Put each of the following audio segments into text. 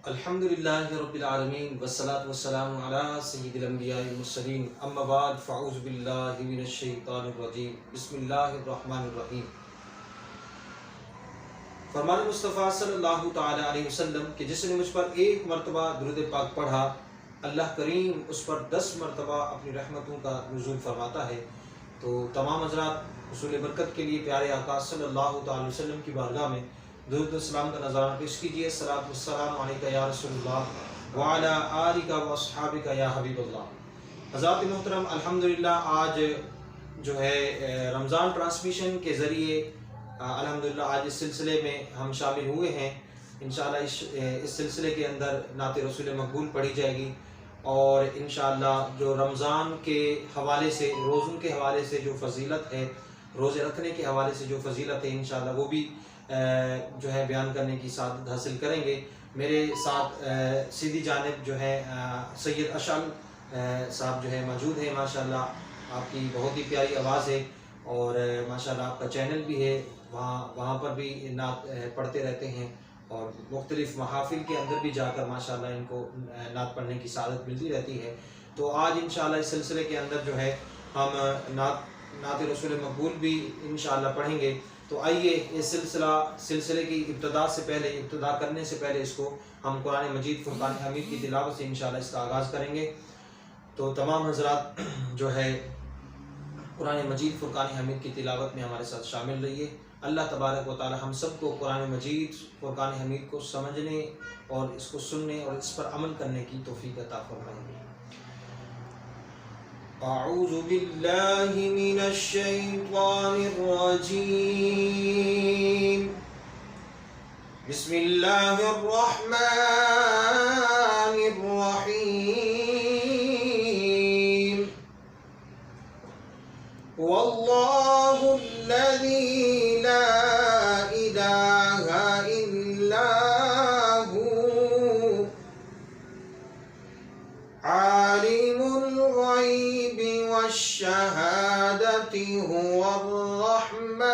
الحمدللہ رب العالمین والصلاة والسلام علی سید الانبیاء والمرسلین اما بعد فاعوذ باللہ من الشیطان الرجیم بسم اللہ الرحمن الرحیم۔ فرمان مصطفیٰ صلی اللہ تعالی علیہ وسلم کہ جس نے مجھ پر ایک مرتبہ درود پاک پڑھا اللہ کریم اس پر 10 مرتبہ اپنی رحمتوں کا نزول فرماتا ہے۔ تو تمام حضرات حصول برکت کے لیے پیارے آقا صلی اللہ تعالی وسلم کی بارگاہ میں درود و سلام کا نذرانہ پیش کیجیے۔ صلاۃ والسلام علیکہ یا رسول اللہ وعلی آلکہ و اصحابکہ یا حبیب اللہ۔ حضرات محترم، الحمدللہ آج جو ہے رمضان ٹرانسمیشن کے ذریعے الحمدللہ آج اس سلسلے میں ہم شامل ہوئے ہیں۔ انشاءاللہ اس سلسلے کے اندر نعت رسول مقبول پڑھی جائے گی، اور انشاءاللہ جو رمضان کے حوالے سے، روزوں کے حوالے سے جو فضیلت ہے، روزے رکھنے کے حوالے سے جو فضیلت ہے، انشاءاللہ وہ بھی جو ہے بیان کرنے کی سعادت حاصل کریں گے۔ میرے ساتھ سیدھی جانب جو ہے سید اشعل صاحب جو ہے موجود ہیں۔ ماشاءاللہ آپ کی بہت ہی پیاری آواز ہے، اور ماشاءاللہ آپ کا چینل بھی ہے، وہاں پر بھی نعت پڑھتے رہتے ہیں، اور مختلف محافل کے اندر بھی جا کر ماشاءاللہ ان کو نعت پڑھنے کی سعادت ملتی رہتی ہے۔ تو آج انشاءاللہ اس سلسلے کے اندر جو ہے ہم نعت رسول مقبول بھی انشاءاللہ پڑھیں گے۔ تو آئیے اس سلسلے کی ابتدا کرنے سے پہلے اس کو ہم قرآن مجید فرقان حمید کی تلاوت سے انشاءاللہ اس کا آغاز کریں گے۔ تو تمام حضرات جو ہے قرآن مجید فرقان حمید کی تلاوت میں ہمارے ساتھ شامل رہیے۔ اللہ تبارک و تعالی ہم سب کو قرآن مجید فرقان حمید کو سمجھنے اور اس کو سننے اور اس پر عمل کرنے کی توفیق عطا فرمائے۔ اعوذ باللہ من الشیطان الرجیم، بسم اللہ الرحمن الرحیم، واللہ الذی لا الہ الا ہو عالم الغیب والشہادۃ هو الرحمن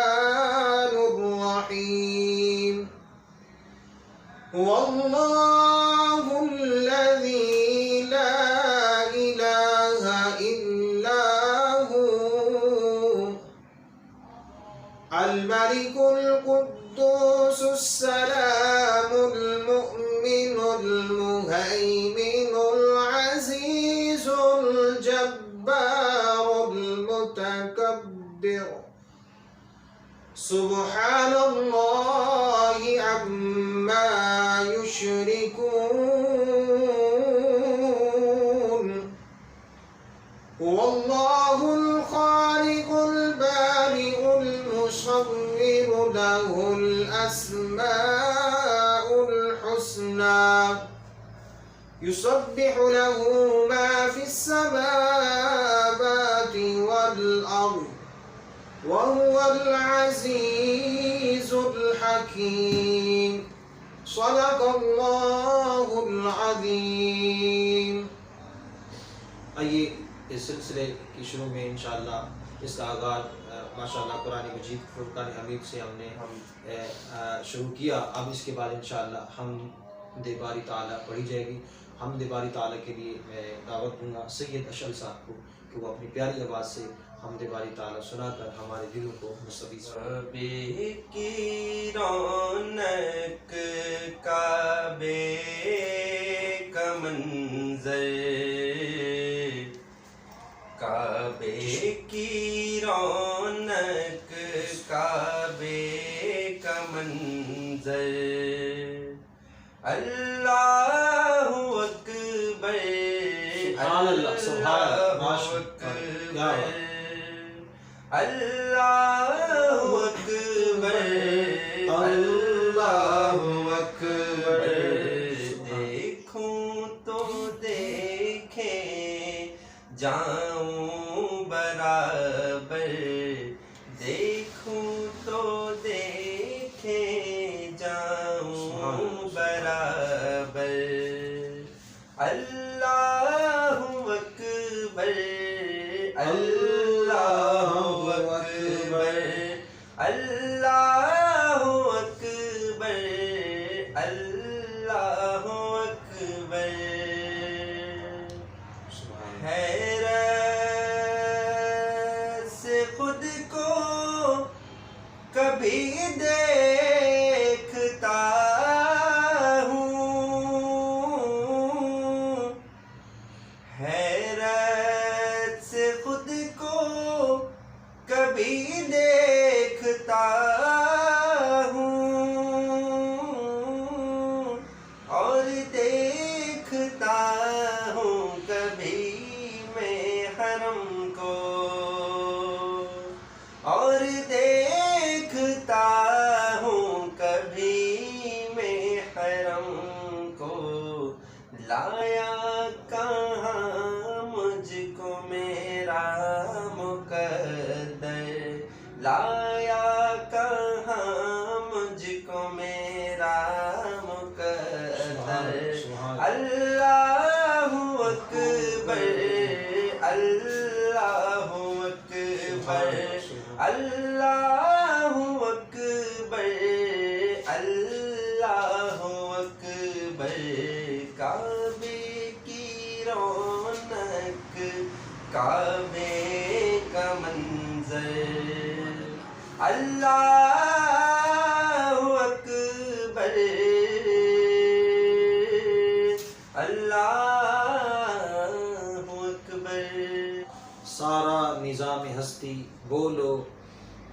الرحیم، واللہ الذی لا الہ الا ہو الملک القدوس السلام المؤمن المہیمن العزیز الجبار المتکبر، سبحان اللہ عما یشرکون، واللہ الخالق البارئ المصور له الاسماء الحسنى يسبح له ما في السماوات والأرض وهو العزيز الحكيم، صدق الله العظيم۔ آئیے اس سلسلے کی شروع میں انشاءاللہ اس کا آغاز ماشاءاللہ قرآن مجید فرقان حمید سے ہم نے شروع کیا۔ اب اس کے بعد انشاءاللہ حمد باری تعالیٰ پڑھی جائے گی۔ حمد باری تعالیٰ کے لیے میں دعوت دوں گا سید اشعل صاحب کو کہ وہ اپنی پیاری آواز سے حمد باری تعالیٰ سنا کر ہمارے دلوں کو مستفیض کعبے کی رونق کعبے کا منظر، کعبے کی رونق کعبے کا منظر، اللہ اکبر، سبحان اللہ، سبحان اللہ، اکبر، اللہ اکبر، اللہ اکبر، دیکھوں تو دیکھیں جاؤں برابر، دیکھوں تو دیکھیں جاؤں برابر، اللہ اکبر، اللہ اکبر، اللہ اکبر، اللہ اکبر سبحان حیرت سے خود کو کبھی دیکھتا ہوں، حیرت سے خود کو کبھی دیکھتا ہوں، اور دیکھتا ہوں کبھی میں حرم کو، اور دیکھتا ہوں کبھی میں حرم کو، لایا کہاں مجھ کو میرا مقدر، لایا کہاں مجھ کو میرا مقدر، اللہ اکبر اللہ اکبر اللہ اکبر اللہ اکبر، کعبے کی رونق کعبے کا منظر، اللہ اکبر اللہ اکبر۔ سارا نظام ہستی بولو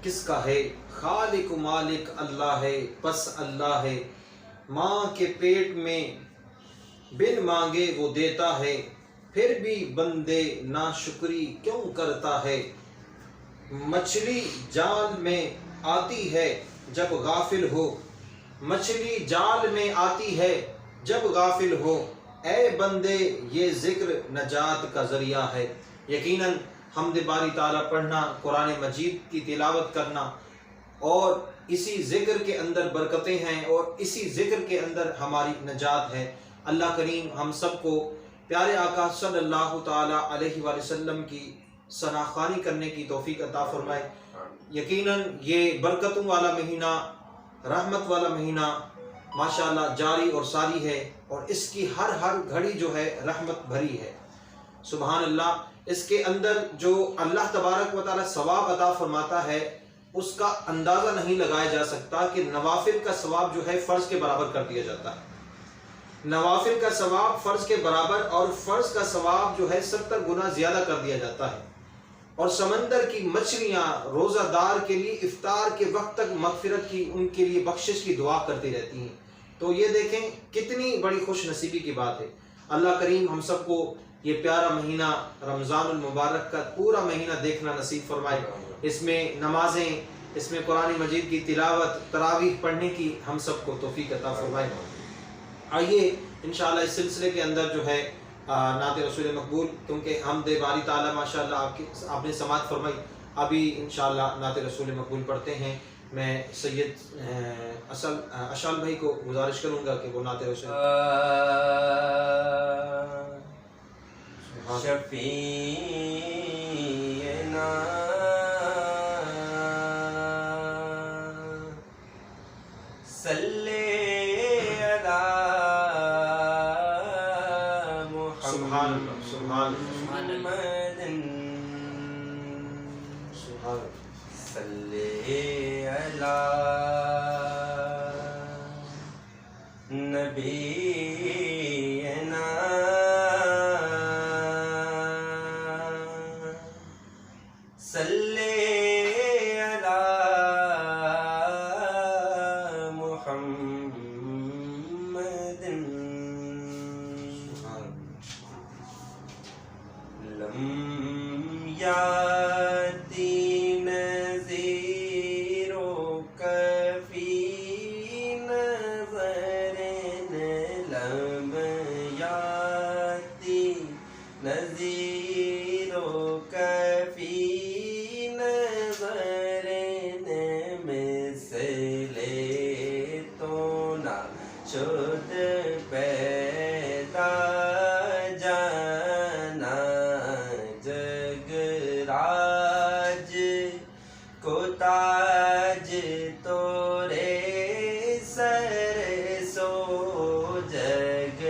کس کا ہے، خالق و مالک اللہ ہے، بس اللہ ہے، ماں کے پیٹ میں بن مانگے وہ دیتا ہے، پھر بھی بندے ناشکری کیوں کرتا ہے، مچھلی جال میں آتی ہے جب غافل ہو، مچھلی جال میں آتی ہے جب غافل ہو، اے بندے یہ ذکر نجات کا ذریعہ ہے۔ یقیناً حمد باری تعالیٰ پڑھنا، قرآن مجید کی تلاوت کرنا، اور اسی ذکر کے اندر برکتیں ہیں، اور اسی ذکر کے اندر ہماری نجات ہے۔ اللہ کریم ہم سب کو پیارے آقا صلی اللہ تعالیٰ علیہ وآلہ وسلم کی ثنا خوانی کرنے کی توفیق عطا فرمائے۔ یقیناً یہ برکتوں والا مہینہ، رحمت والا مہینہ ماشاءاللہ جاری اور ساری ہے، اور اس کی ہر گھڑی جو ہے رحمت بھری ہے۔ سبحان اللہ، اس کے اندر جو اللہ تبارک و تعالیٰ ثواب عطا فرماتا ہے اس کا اندازہ نہیں لگایا جا سکتا کہ نوافل کا ثواب جو ہے فرض کے برابر کر دیا جاتا ہے، نوافل کا ثواب فرض کے برابر، اور فرض کا ثواب جو ہے 70 گنا زیادہ کر دیا جاتا ہے، اور سمندر کی مچھلیاں روزہ دار کے لیے افطار کے وقت تک مغفرت کی، ان کے لیے بخشش کی دعا کرتی رہتی ہیں۔ تو یہ دیکھیں کتنی بڑی خوش نصیبی کی بات ہے۔ اللہ کریم ہم سب کو یہ پیارا مہینہ رمضان المبارک کا پورا مہینہ دیکھنا نصیب فرمائے، اس میں نمازیں، اس میں قرآن مجید کی تلاوت، تراویح پڑھنے کی ہم سب کو توفیق عطا فرمائے۔ آئیے انشاءاللہ اس سلسلے کے اندر جو ہے نعت رسول مقبول، کیونکہ حمد باری تعالیٰ ماشاءاللہ آپ نے سماعت فرمائی، ابھی انشاءاللہ نعت رسول مقبول پڑھتے ہیں۔ میں سید اشال بھائی کو گزارش کروں گا کہ وہ نعت رسول شفیعنا صلی علی محمد صلی علی نبینا صلی علی محمد لم یاتی نذیرک فی نظر، لم یاتی نذیرک فی نظر، مثل تو نہ شد پیدا جانا، جگ راج کو تاج تورے سر سو، جگ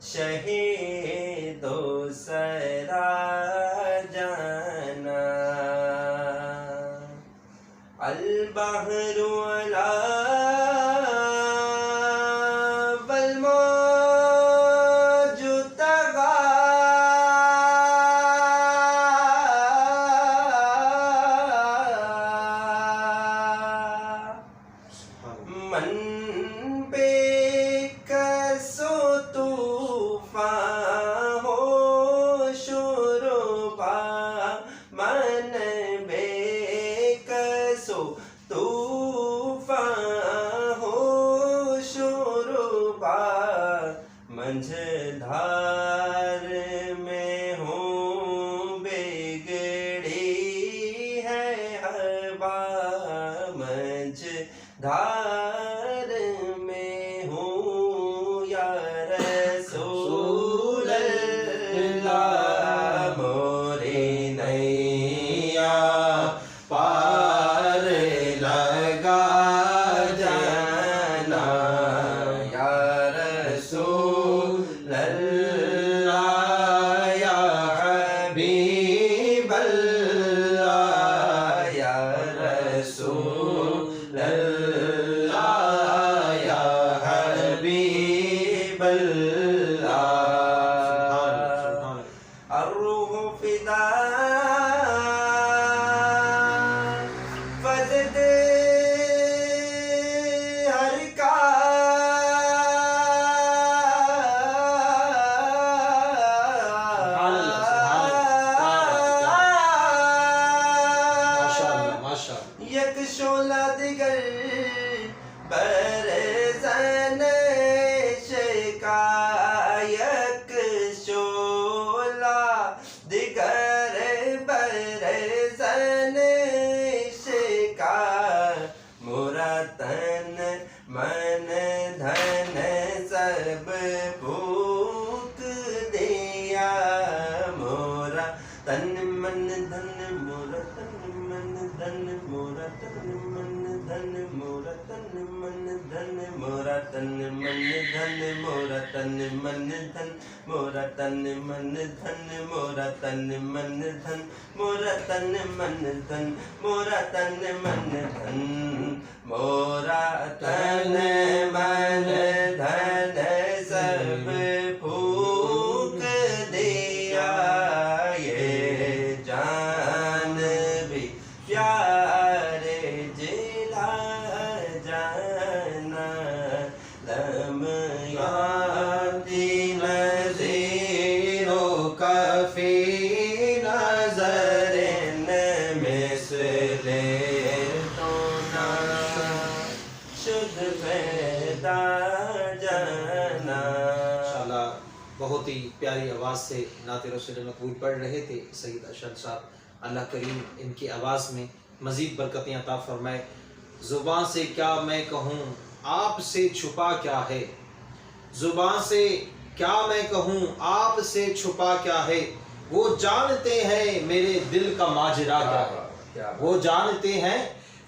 شہید و سرا جانا البحر علا والموج طغا من بے کس و طوفان ہو شوربا من بے کس و طوفان ہو شوربا منجھدار میں ہوں بگڑی ہے ہوا منجھدار میں ہوں یا رسول اللہ موری نیا پار لگا جانا یا رسول اللہ یا حبیب اللہ یا رسول اللہ یا حبیب اللہ الروح فدا فزد ہر کا یک شعلہ دیگر برزن شکا یک شعلہ دیگر برزن شکا مورا تن من دھن سب پھونک دیا مورا تن من دھن مورا تن من دھن مورا تن من دھن مورا تن من دھن مورا تن من دھن مورا تن من دھن مورا تن من دھن مورا تن من دھن مورا تن من دھن مورا تن من دھن مورا تن من دھن سب پھونک دیا یہ جان بھی پیارے جلا جانا لمحاتی نظیروں کا فی نظر مثل تونا شد پیدا جانا. انشاءاللہ بہت ہی پیاری آواز سے نعت رسول مقبول پڑھ رہے تھے سید ارشد صاحب. اللہ کریم ان کی آواز میں مزید برکتیں عطا فرمائے. زبان سے کیا میں کہوں آپ سے چھپا کیا ہے، زبان سے کیا میں کہوں آپ سے چھپا کیا ہے، وہ جانتے ہیں میرے دل کا ماجرا کیا ہے، وہ جانتے ہیں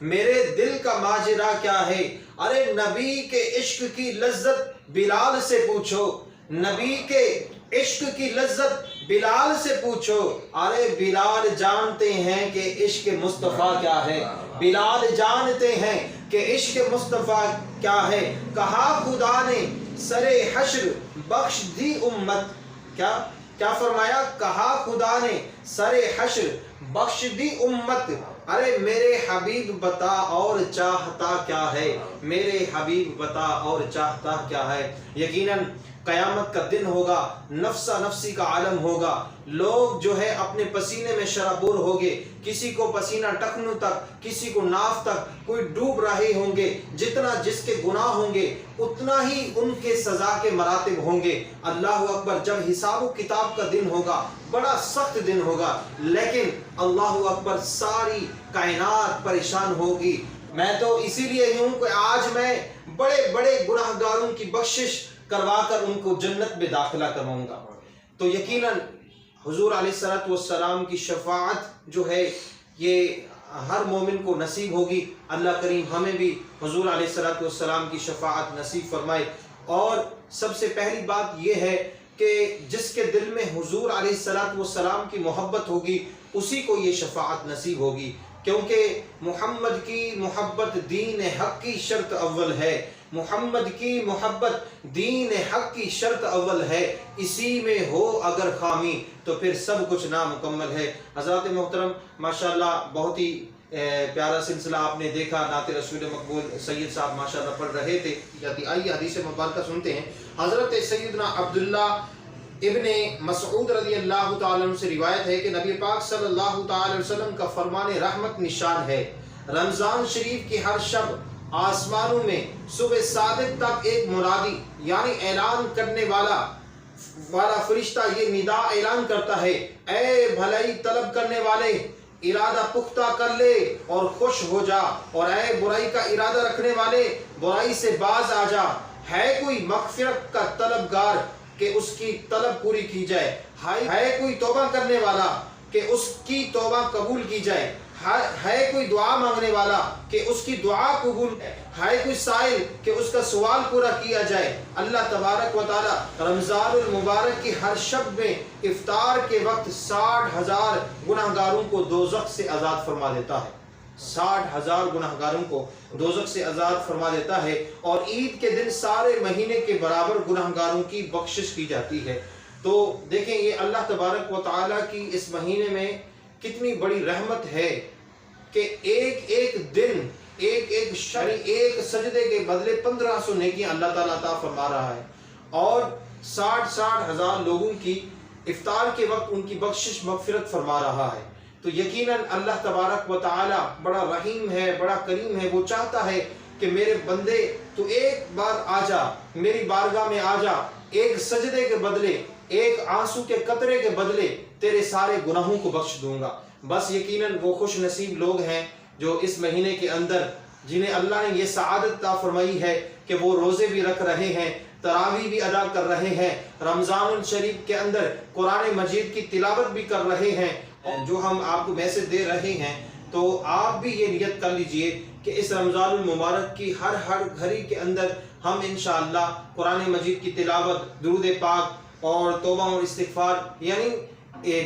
میرے دل کا ماجرا کیا ہے. ارے نبی کے عشق کی لذت بلال سے پوچھو، نبی کے عشق کی لذت بلال سے پوچھو. ارے بلال جانتے ہیں کہ عشق مصطفیٰ کیا ہے، بلال جانتے ہیں کہ عشق مصطفیٰ کیا ہے. کہا خدا نے سر حشر بخش دی امت، کیا فرمایا؟ کہا خدا نے سر حشر بخش دی امت. ارے میرے حبیب بتا اور چاہتا کیا ہے، میرے حبیب بتا اور چاہتا کیا ہے. یقیناً قیامت کا دن ہوگا، نفسا نفسی کا عالم ہوگا. لوگ جو ہے اپنے پسینے میں شرابور ہوگے، کسی کو پسینہ ٹخنوں تک، کسی کو ناف تک، کوئی ڈوب رہے ہوں گے. جتنا جس کے گناہ ہوں گے اتنا ہی ان کے سزا کے مراتب ہوں گے. اللہ اکبر. جب حساب و کتاب کا دن ہوگا بڑا سخت دن ہوگا، لیکن اللہ اکبر ساری کائنات پریشان ہوگی. میں تو اسی لیے ہوں کہ آج میں بڑے بڑے گناہ گاروں کی بخشش کروا کر ان کو جنت میں داخلہ کرواؤں گا. تو یقیناً حضور علیہ السلام کی شفاعت جو ہے یہ ہر مومن کو نصیب ہوگی. اللہ کریم ہمیں بھی حضور علیہ السلام کی شفاعت نصیب فرمائے. اور سب سے پہلی بات یہ ہے کہ جس کے دل میں حضور علیہ السلام کی محبت ہوگی اسی کو یہ شفاعت نصیب ہوگی، کیونکہ محمد کی محبت دین حق کی شرط اول ہے، محمد کی محبت دین حق کی شرط اول ہے، اسی میں ہو اگر خامی تو پھر سب کچھ نامکمل ہے۔ حضرات محترم ماشاءاللہ بہت ہی پیارا سلسلہ آپ نے دیکھا، نعت رسول مقبول سید صاحب ماشاءاللہ پڑھ رہے تھے۔ آئیے حدیث مبارکہ سنتے ہیں۔ حضرت سیدنا عبداللہ ابن مسعود رضی اللہ تعالیٰ عنہ سے روایت ہے کہ نبی پاک صلی اللہ تعالی علیہ وسلم کا فرمان رحمت نشان ہے، رمضان شریف کی ہر شب آسمانوں میں صبح صادق تک ایک منادی یعنی اعلان کرنے والا فرشتہ یہ ندا اعلان کرتا ہے، اے بھلائی طلب کرنے والے ارادہ پختہ کر لے اور خوش ہو جا، اور اے برائی کا ارادہ رکھنے والے برائی سے باز آ جا۔ ہے کوئی مغفرت کا طلبگار کہ اس کی طلب پوری کی جائے، ہے کوئی توبہ کرنے والا کہ اس کی توبہ قبول کی جائے، ہے کوئی دعا مانگنے والا کہ اس کی دعا قبول ہے، کوئی سائل کہ اس کا سوال پورا کیا جائے۔ اللہ تبارک و تعالی رمضان المبارک کی ہر شب میں افطار کے وقت 60,000 گناہگاروں کو دوزخ سے آزاد فرما دیتا ہے، 60,000 گناہگاروں کو دوزخ سے آزاد فرما دیتا ہے، اور عید کے دن سارے مہینے کے برابر گناہگاروں کی بخشش کی جاتی ہے۔ تو دیکھیں یہ اللہ تبارک و تعالی کی اس مہینے میں کتنی بڑی رحمت ہے کہ ایک ایک دن ایک سجدے کے بدلے 1500 نیکیاں اللہ تعالیٰ عطا فرما رہا ہے، اور 60,000 لوگوں کی افطار کے وقت ان کی بخشش مغفرت فرما رہا ہے۔ تو یقیناً اللہ تبارک و تعالی بڑا رحیم ہے، بڑا کریم ہے، وہ چاہتا ہے کہ میرے بندے تو ایک بار آ جا، میری بارگاہ میں آ جا، ایک سجدے کے بدلے، ایک آنسو کے قطرے کے بدلے تیرے سارے گناہوں کو بخش دوں گا۔ بس یقیناً وہ خوش نصیب لوگ ہیں جو اس مہینے کے اندر جنہیں اللہ نے یہ سعادت عطا فرمائی ہے کہ وہ روزے بھی رکھ رہے ہیں، تراویح بھی ادا کر رہے ہیں، رمضان الشریف کے اندر قرآن مجید کی تلاوت بھی کر رہے ہیں۔ جو ہم آپ کو میسج دے رہے ہیں تو آپ بھی یہ نیت کر لیجئے کہ اس رمضان المبارک کی ہر گھڑی کے اندر ہم انشاءاللہ قرآن مجید کی تلاوت، درود پاک اور توبہ اور استغفار یعنی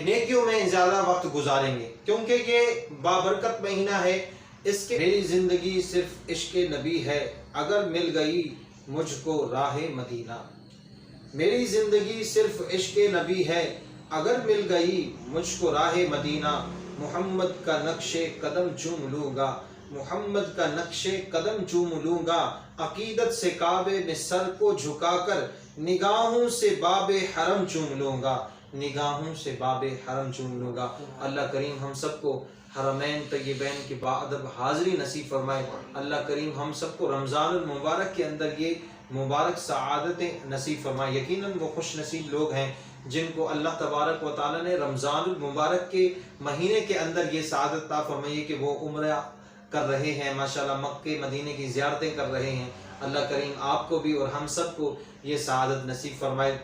نیکیوں میں زیادہ وقت گزاریں گے، کیونکہ یہ بابرکت مہینہ ہے۔ اس کے میری زندگی صرف عشق نبی ہے، اگر مل گئی مجھ کو راہ مدینہ، میری زندگی صرف عشق نبی ہے، اگر مل گئی مجھ کو راہ مدینہ، محمد کا نقش قدم چوم لوں گا، محمد کا نقش قدم چوم لوں گا، عقیدت سے کعبے میں سر کو جھکا کر نگاہوں سے باب حرم چوم لوں گا، نگاہوں سے باب حرم چوم لوں گا۔ اللہ کریم ہم سب کو حرمین طیبین کی باادب حاضری نصیب فرمائے۔ اللہ کریم ہم سب کو رمضان المبارک کے اندر یہ مبارک سعادتیں نصیب فرمائے۔ یقیناً وہ خوش نصیب لوگ ہیں جن کو اللہ تبارک و تعالیٰ نے رمضان المبارک کے مہینے کے اندر یہ سعادت عطا فرمائی کہ وہ عمرہ کر رہے ہیں، ماشاءاللہ مکے مدینے کی زیارتیں کر رہے ہیں۔ اللہ کریم آپ کو بھی اور ہم سب کو یہ سعادت نصیب فرمائے۔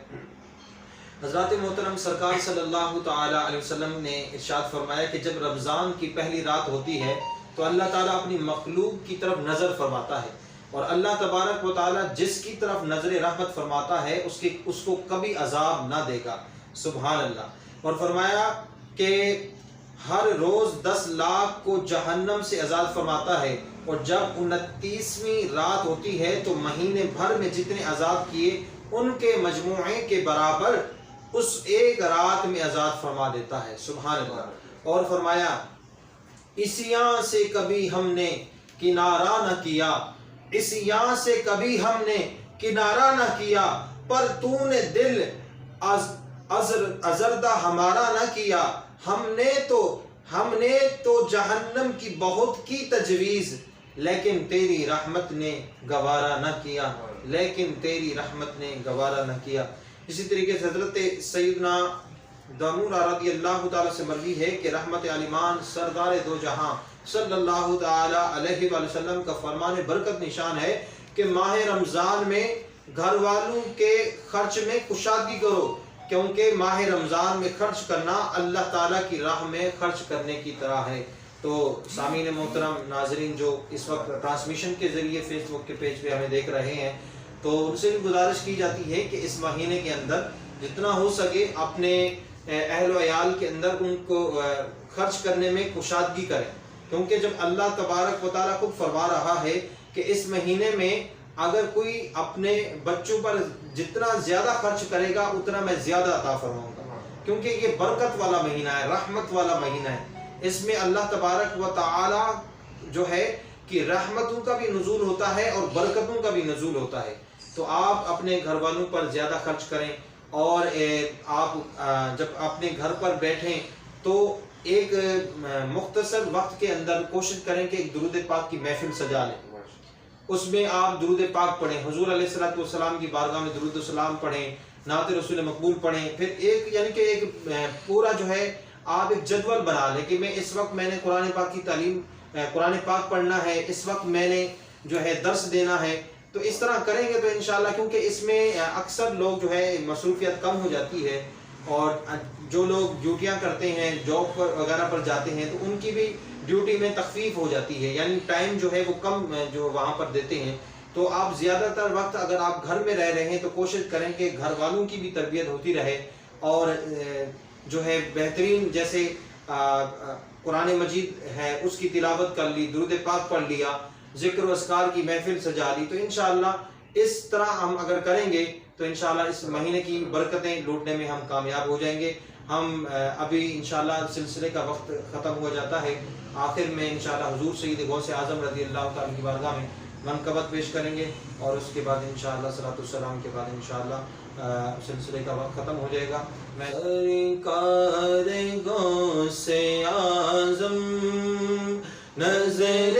حضرات محترم سرکار صلی اللہ تعالی علیہ وسلم نے ارشاد فرمایا کہ جب رمضان کی پہلی رات ہوتی ہے تو اللہ تعالیٰ اپنی مخلوق کی طرف نظر فرماتا ہے، اور اللہ تبارک و تعالیٰ جس کی طرف نظر رحمت فرماتا ہے اس کو کبھی عذاب نہ دے گا، سبحان اللہ۔ اور فرمایا کہ ہر روز 10 لاکھ کو جہنم سے آزاد فرماتا ہے، اور جب 29ویں رات ہوتی ہے تو مہینے بھر میں جتنے آزاد کیے ان کے مجموعے کے برابر اس ایک رات میں آزاد فرما دیتا ہے، سبحان اللہ۔ اور فرمایا عصیاں سے کبھی ہم نے کنارہ نہ کیا، عصیاں سے کبھی ہم نے کنارہ نہ کیا، پر تو نے دل ازردہ ہمارا نہ کیا، ہم نے تو جہنم کی بہت کی تجویز، لیکن تیری رحمت نے گوارا نہ کیا، لیکن تیری رحمت نے گوارا نہ کیا۔ اسی طریقے سے حضرت سیدنا دامور رضی اللہ تعالیٰ سے مروی ہے کہ رحمت عالمان سردار دو جہاں صلی اللہ تعالیٰ علیہ وآلہ وسلم کا فرمان برکت نشان ہے کہ ماہ رمضان میں گھر والوں کے خرچ میں کشادگی کرو، کیونکہ ماہ رمضان میں خرچ کرنا اللہ تعالیٰ کی راہ میں خرچ کرنے کی طرح ہے۔ تو سامعین محترم ناظرین جو اس وقت ٹرانسمیشن کے ذریعے فیس بک کے پیج پہ ہمیں دیکھ رہے ہیں، تو ان سے بھی گزارش کی جاتی ہے کہ اس مہینے کے اندر جتنا ہو سکے اپنے اہل و عیال کے اندر ان کو خرچ کرنے میں کشادگی کریں، کیونکہ جب اللہ تبارک و تعالیٰ خود فرما رہا ہے کہ اس مہینے میں اگر کوئی اپنے بچوں پر جتنا زیادہ خرچ کرے گا اتنا میں زیادہ عطا فرماؤں گا، کیونکہ یہ برکت والا مہینہ ہے، رحمت والا مہینہ ہے۔ اس میں اللہ تبارک و تعالیٰ جو ہے کہ رحمتوں کا بھی نزول ہوتا ہے اور برکتوں کا بھی نزول ہوتا ہے۔ تو آپ اپنے گھر والوں پر زیادہ خرچ کریں، اور آپ جب اپنے گھر پر بیٹھیں تو ایک مختصر وقت کے اندر کوشش کریں کہ ایک درود پاک کی محفل سجا لیں، اس میں آپ درود پاک پڑھیں، حضور علیہ الصلوۃ والسلام کی بارگاہ میں درود السلام پڑھیں، نعت رسول مقبول پڑھیں، پھر ایک یعنی کہ ایک پورا جو ہے آپ ایک جدول بنا لیں کہ میں اس وقت میں نے قرآن پاک کی تعلیم، قرآن پاک پڑھنا ہے، اس وقت میں نے جو ہے درس دینا ہے۔ تو اس طرح کریں گے تو انشاءاللہ، کیونکہ اس میں اکثر لوگ جو ہے مصروفیت کم ہو جاتی ہے، اور جو لوگ ڈیوٹیاں کرتے ہیں، جاب پر وغیرہ پر جاتے ہیں، تو ان کی بھی ڈیوٹی میں تخفیف ہو جاتی ہے، یعنی ٹائم جو ہے وہ کم جو وہاں پر دیتے ہیں۔ تو آپ زیادہ تر وقت اگر آپ گھر میں رہ رہے ہیں تو کوشش کریں کہ گھر والوں کی بھی تربیت ہوتی رہے، اور جو ہے بہترین جیسے قرآن مجید ہے اس کی تلاوت کر لی، درود پاک پڑھ لیا، ذکر و اذکار کی محفل سجا لی۔ تو انشاءاللہ اس طرح ہم اگر کریں گے تو انشاءاللہ اس مہینے کی برکتیں لوٹنے میں ہم کامیاب ہو جائیں گے۔ ہم ابھی انشاءاللہ سلسلے کا وقت ختم ہو جاتا ہے، آخر میں انشاءاللہ حضور سید غوث اعظم رضی اللہ تعالیٰ کی بارگاہ میں منقبت پیش کریں گے، اور اس کے بعد انشاءاللہ صلاۃ السلام کے بعد انشاءاللہ سلسلے کا وقت ختم ہو جائے گا۔ میں سرکار غوث اعظم نظر